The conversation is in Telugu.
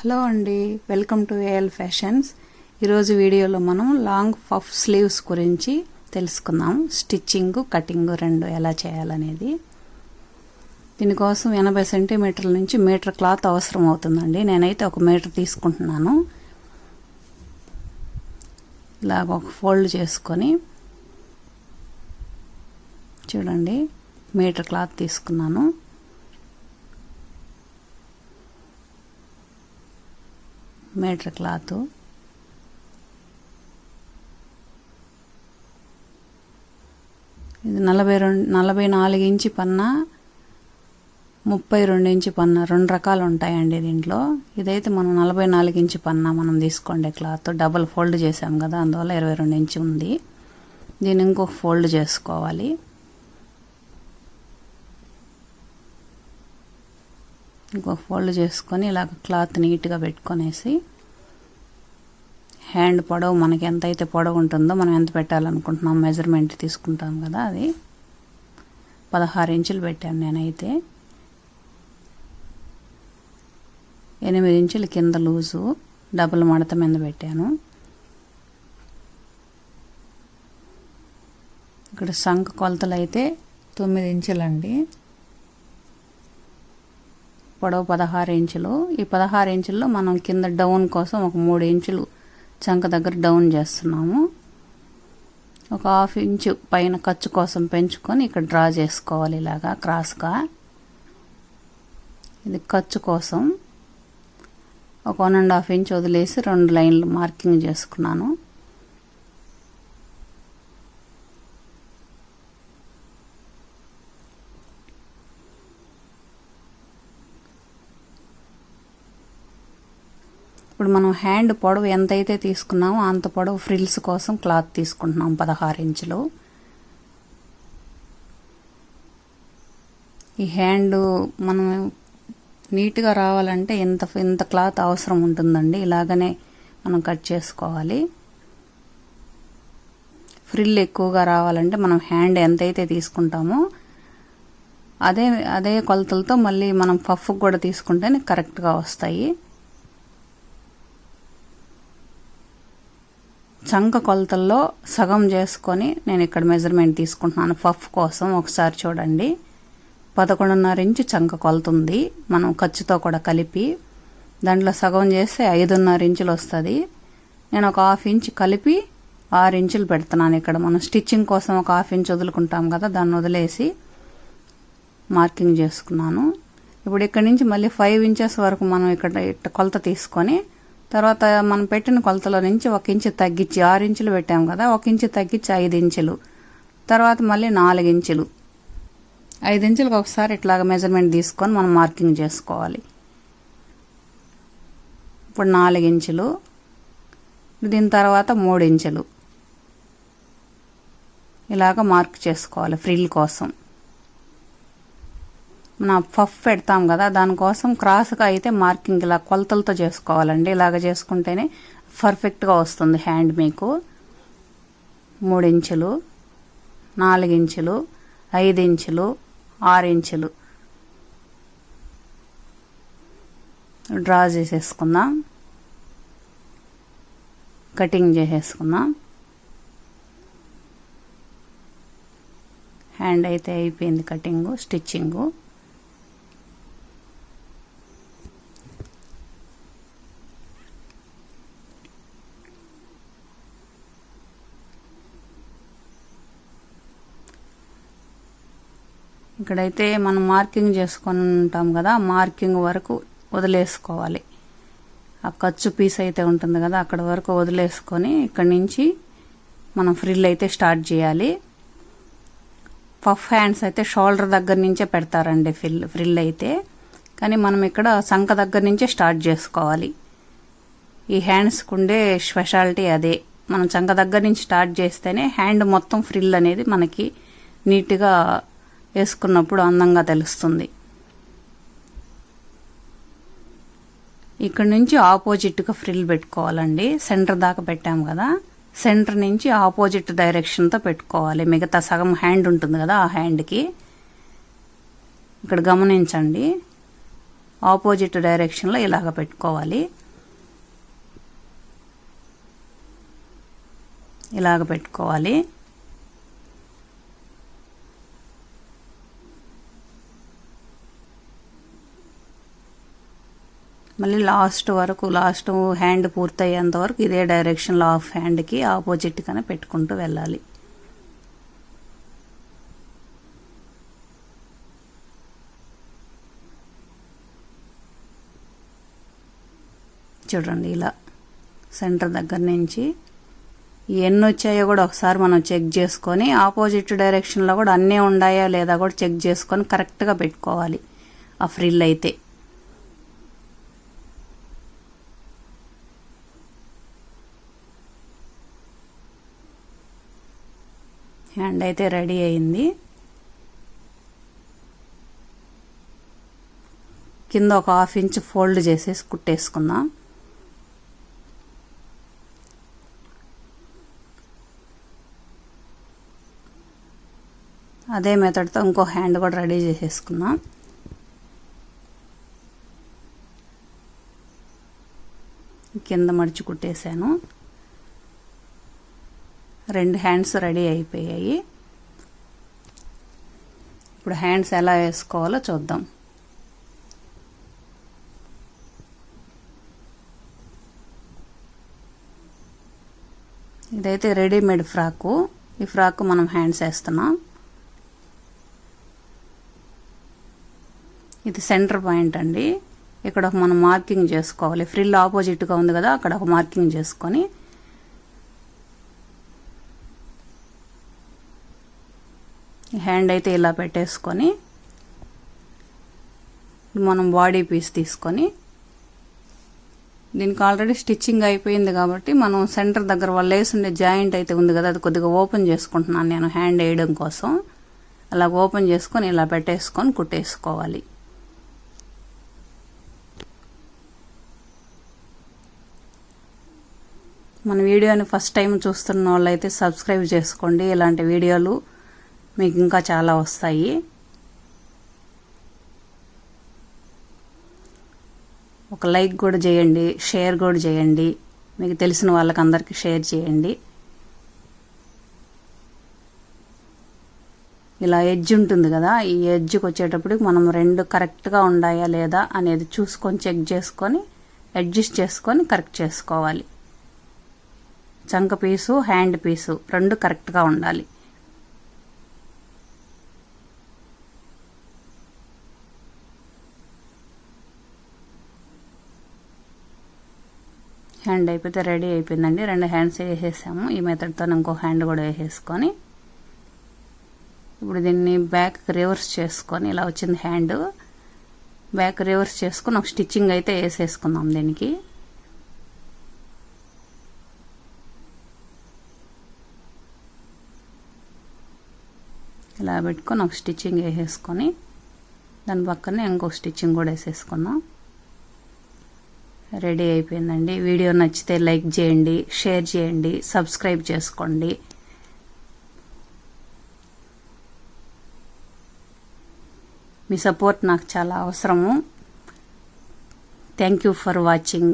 హలో అండి, వెల్కమ్ టు ఏఎల్ ఫ్యాషన్స్. ఈరోజు వీడియోలో మనం లాంగ్ పఫ్ స్లీవ్స్ గురించి తెలుసుకుందాం. స్టిచ్చింగ్, కటింగ్ రెండు ఎలా చేయాలనేది. దీనికోసం 80 సెంటీమీటర్ల నుంచి మీటర్ క్లాత్ అవసరం అవుతుందండి. నేనైతే 1 మీటర్ తీసుకుంటున్నాను. ఇలాగ ఒక ఫోల్డ్ చేసుకొని చూడండి, మీటర్ క్లాత్ తీసుకున్నాను. మీటర్ క్లాత్ ఇది 44 ఇంచి పన్నా, 32 ఇంచి పన్నా, 2 రకాలు ఉంటాయండి దీంట్లో. ఇదైతే మనం 44 ఇంచి పన్నా మనం తీసుకోండి క్లాత్. డబల్ ఫోల్డ్ చేసాం కదా, అందువల్ల 22 ఇంచి ఉంది. దీన్ని ఇంకొక ఫోల్డ్ చేసుకోవాలి. ఇంకొక ఫోల్డ్ చేసుకొని ఇలాగ క్లాత్ నీట్గా పెట్టుకొనేసి, హ్యాండ్ పొడవు మనకి ఎంత అయితే పొడవు ఉంటుందో, మనం ఎంత పెట్టాలనుకుంటున్నాం మెజర్మెంట్ తీసుకుంటాం కదా, అది 16 ఇంచులు పెట్టాను నేనైతే. 8 ఇంచులు కింద లూజు డబుల్ మడత మీద పెట్టాను. ఇక్కడ సంఖ కొలతలు అయితే 9 ఇంచులండి. పొడవు 16 ఇంచులు. ఈ 16 ఇంచుల్లో మనం కింద డౌన్ కోసం ఒక 3 ఇంచులు చంక దగ్గర డౌన్ చేస్తున్నాము. ఒక 1/2 ఇంచు పైన ఖర్చు కోసం పెంచుకొని ఇక్కడ డ్రా చేసుకోవాలి ఇలాగా క్రాస్గా. ఇది ఖర్చు కోసం ఒక 1.5 ఇంచ్ వదిలేసి 2 లైన్లు మార్కింగ్ చేసుకున్నాను. ఇప్పుడు మనం హ్యాండ్ పొడవు ఎంతైతే తీసుకున్నామో అంత పొడవు ఫ్రిల్స్ కోసం క్లాత్ తీసుకుంటున్నాం 16 ఇంచులు. ఈ హ్యాండ్ మనం నీట్గా రావాలంటే ఇంత క్లాత్ అవసరం ఉంటుందండి. ఇలాగనే మనం కట్ చేసుకోవాలి. ఫ్రిల్ ఎక్కువగా రావాలంటే మనం హ్యాండ్ ఎంతైతే తీసుకుంటామో అదే కొలతలతో మళ్ళీ మనం పఫ్ కూడా తీసుకుంటేనే కరెక్ట్గా వస్తాయి. చంక కొలతల్లో సగం చేసుకొని నేను ఇక్కడ మెజర్మెంట్ తీసుకుంటున్నాను పఫ్ కోసం. ఒకసారి చూడండి, 11.5 ఇంచు చంక కొలత ఉంది మనం ఖర్చుతో కూడా కలిపి. దాంట్లో సగం చేస్తే 5.5 ఇంచులు వస్తుంది. నేను ఒక 1/2 ఇంచు కలిపి 6 ఇంచులు పెడుతున్నాను. ఇక్కడ మనం స్టిచ్చింగ్ కోసం ఒక 1/2 ఇంచు వదులుకుంటాం కదా, దాన్ని వదిలేసి మార్కింగ్ చేసుకున్నాను. ఇప్పుడు ఇక్కడ నుంచి మళ్ళీ 5 ఇంచెస్ వరకు మనం ఇక్కడ కొలత తీసుకొని, తర్వాత మనం పెట్టిన కొలతలో నుంచి 1 ఇంచు తగ్గించి 6 ఇంచులు పెట్టాం కదా, 1 ఇంచు తగ్గించి 5 ఇంచులు, తర్వాత మళ్ళీ 4 ఇంచులు, 5 ఇంచులకు ఒకసారి ఇట్లాగ మెజర్మెంట్ తీసుకొని మనం మార్కింగ్ చేసుకోవాలి. ఇప్పుడు 4 ఇంచులు, దీని తర్వాత 3 ఇంచులు ఇలాగ మార్క్ చేసుకోవాలి ఫ్రిల్ కోసం. మనం పఫ్ పెడతాం కదా, దానికోసం క్రాస్గా అయితే మార్కింగ్ ఇలా కొలతలతో చేసుకోవాలండి. ఇలాగ చేసుకుంటేనే పర్ఫెక్ట్గా వస్తుంది హ్యాండ్ మీకు. 3 ఇంచులు, 4 ఇంచులు, 5 ఇంచులు, 6 ఇంచులు డ్రా చేసేసుకుందాం. కటింగ్ చేసేసుకుందాం. హ్యాండ్ అయితే అయిపోయింది కటింగు, స్టిచ్చింగు. ఇక్కడైతే మనం మార్కింగ్ చేసుకొని ఉంటాం కదా, మార్కింగ్ వరకు వదిలేసుకోవాలి. ఆ ఖర్చు పీస్ అయితే ఉంటుంది కదా, అక్కడ వరకు వదిలేసుకొని ఇక్కడి నుంచి మనం ఫ్రిల్ అయితే స్టార్ట్ చేయాలి. పఫ్ హ్యాండ్స్ అయితే షోల్డర్ దగ్గర నుంచే పెడతారండి ఫ్రిల్ అయితే, కానీ మనం ఇక్కడ సంక దగ్గర నుంచే స్టార్ట్ చేసుకోవాలి. ఈ హ్యాండ్స్కి ఉండే స్పెషాలిటీ అదే. మనం చంక దగ్గర నుంచి స్టార్ట్ చేస్తేనే హ్యాండ్ మొత్తం ఫ్రిల్ అనేది మనకి నీట్గా వేసుకున్నప్పుడు అందంగా తెలుస్తుంది. ఇక్కడ నుంచి ఆపోజిట్గా ఫ్రిల్ పెట్టుకోవాలండి. సెంటర్ దాకా పెట్టాము కదా, సెంటర్ నుంచి ఆపోజిట్ డైరెక్షన్తో పెట్టుకోవాలి. మిగతా సగం హ్యాండ్ ఉంటుంది కదా, ఆ హ్యాండ్కి ఇక్కడ గమనించండి. ఆపోజిట్ డైరెక్షన్లో ఇలాగ పెట్టుకోవాలి. ఇలాగ పెట్టుకోవాలి. మళ్ళీ లాస్ట్ హ్యాండ్ పూర్తయ్యేంత వరకు ఇదే డైరెక్షన్లో హాఫ్ హ్యాండ్కి ఆపోజిట్గానే పెట్టుకుంటూ వెళ్ళాలి. చూడండి, ఇలా సెంటర్ దగ్గర నుంచి ఎన్ని వచ్చాయో కూడా ఒకసారి మనం చెక్ చేసుకొని ఆపోజిట్ డైరెక్షన్లో కూడా అన్నీ ఉన్నాయా లేదా కూడా చెక్ చేసుకొని కరెక్ట్గా పెట్టుకోవాలి. ఆ ఫ్రిల్ అయితే హ్యాండ్ అయితే రెడీ అయింది. కింద ఒక 1/2 ఇంచ్ ఫోల్డ్ చేసేసి కుట్టేసుకుందాం. అదే మెథడ్తో ఇంకో హ్యాండ్ కూడా రెడీ చేసేసుకుందాం. కింద మడిచి కుట్టేశాను. 2 హ్యాండ్స్ రెడీ అయిపోయాయి. ఇప్పుడు హ్యాండ్స్ ఎలా వేసుకోవాలో చూద్దాం. ఇదైతే రెడీమేడ్ ఫ్రాకు. ఈ ఫ్రాక్ మనం హ్యాండ్స్ వేస్తున్నాం. ఇది సెంటర్ పాయింట్ అండి. ఇక్కడ మనం మార్కింగ్ చేసుకోవాలి. ఫ్రిల్ ఆపోజిట్గా ఉంది కదా, అక్కడ ఒక మార్కింగ్ చేసుకొని హ్యాండ్ అయితే ఇలా పెట్టేసుకొని మనం బాడీ పీస్ తీసుకొని, దీనికి ఆల్రెడీ స్టిచ్చింగ్ అయిపోయింది కాబట్టి మనం సెంటర్ దగ్గర వాళ్ళు వేసుండే జాయింట్ అయితే ఉంది కదా, అది కొద్దిగా ఓపెన్ చేసుకుంటున్నాను నేను హ్యాండ్ వేయడం కోసం. అలా ఓపెన్ చేసుకొని ఇలా పెట్టేసుకొని కుట్టేసుకోవాలి. మన వీడియోని ఫస్ట్ టైం చూస్తున్న వాళ్ళైతే సబ్స్క్రైబ్ చేసుకోండి. ఇలాంటి వీడియోలు మీకు ఇంకా చాలా వస్తాయి. ఒక లైక్ కూడా చేయండి, షేర్ కూడా చేయండి. మీకు తెలిసిన వాళ్ళకి అందరికీ షేర్ చేయండి. ఇలా ఎడ్జ్ ఉంటుంది కదా, ఈ ఎడ్జ్కి వచ్చేటప్పటికి మనం 2 కరెక్ట్గా ఉన్నాయా లేదా అనేది చూసుకొని చెక్ చేసుకొని అడ్జస్ట్ చేసుకొని కరెక్ట్ చేసుకోవాలి. చంక పీసు హ్యాండ్ పీసు 2 కరెక్ట్గా ఉండాలి. హ్యాండ్ అయిపోతే రెడీ అయిపోయిందండి. 2 హ్యాండ్స్ వేసేసాము. ఈ మెథడ్తో ఇంకో హ్యాండ్ కూడా వేసేసుకొని ఇప్పుడు దీన్ని బ్యాక్ రివర్స్ చేసుకొని, ఇలా వచ్చింది హ్యాండ్, బ్యాక్ రివర్స్ చేసుకొని ఒక స్టిచ్చింగ్ అయితే వేసేసుకుందాం. దీనికి ఇలా పెట్టుకొని ఒక స్టిచ్చింగ్ వేసేసుకొని దాని పక్కనే ఇంకొక స్టిచ్చింగ్ కూడా వేసేసుకుందాం. రెడీ అయిపోయిందండి. వీడియో నచ్చితే లైక్ చేయండి, షేర్ చేయండి, సబ్స్క్రైబ్ చేసుకోండి. మీ సపోర్ట్ నాకు చాలా అవసరము. Thank you for watching.